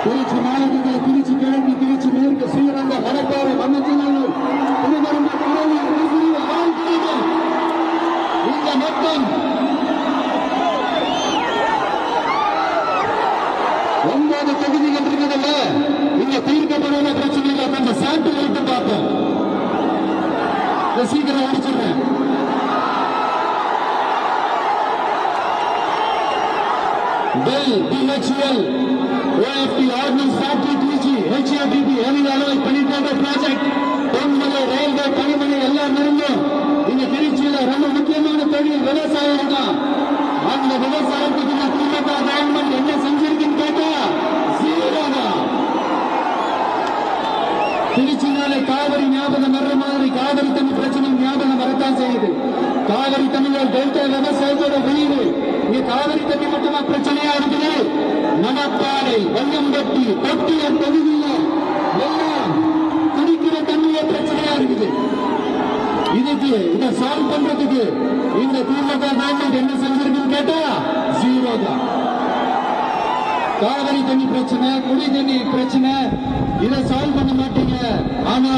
திருச்சி மாவட்டத்தில் திருச்சி கிழக்கு திருச்சி மேற்கு ஸ்ரீரங்கம் மணப்பாறை மன்னச்சநல்லூர் திருவரம்பூர் கடலூர் இந்த மொத்தம் 9 தொகுதிகள் இருக்கிறதுல இங்க தீர்க்கப்படாத பிரச்சனைகள் அந்த சாம்பிள் எடுத்து பார்ப்போம். சீக்கிரம் முடிச்சிடுறேன். Bell, BHEL, OFT, Ordnance Factory, Trichy, HAPP, Heavy Alloy, Penetrator Project, Ponmalai railway பணிமனை எல்லாம் இருந்தும் இங்க திருச்சியில ரொம்ப முக்கியமான தொழில் விவசாயம் தான். அந்த விவசாயத்துக்கு திமுக கவர்மெண்ட் என்ன செஞ்சிருக்குன்னு கேட்டா ஜீரோ தான். திருச்சினாலே காவிரி ஞாபகம் வர்ற மாதிரி காவிரி தண்ணி பிரச்சனை ஞாபகம் வரத்தான் செய்யுது. காவிரி தண்ணிகள் டெல்டா விவசாயத்தோட வீடு இங்க காவிரி தண்ணி மட்டுமா பிரச்சனையா இருக்குது. மணப்பாறை, வெள்ளம்பட்டி, தொட்டியம் பகுதியில எல்லாம் குடிக்கிற தண்ணிய பிரச்சனையா இருக்குது. இதுக்கு இதை சால்வ் பண்றதுக்கு இந்த திமுக கவர்மெண்ட் என்ன செஞ்சிருக்குன்னு கேட்டா ஜீரோ தான். காவிரி தண்ணி பிரச்சனை, குடி தண்ணி பிரச்சனை இதை சால்வ் பண்ண மாட்டீங்க. ஆனா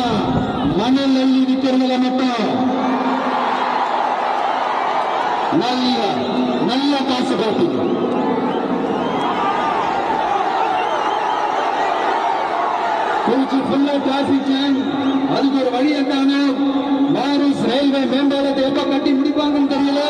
மணல் அள்ளி விற்கிறதுல மட்டும் நல்ல காசு பார்ப்பீங்க. திருச்சி ஃபுல்லா டிராபிக் ஜாம். அதுக்கு ஒரு வழி இருக்காங்க. வாரிஸ் ரயில்வே மேம்பாலத்தை எப்ப கட்டி முடிப்பாங்கன்னு தெரியல.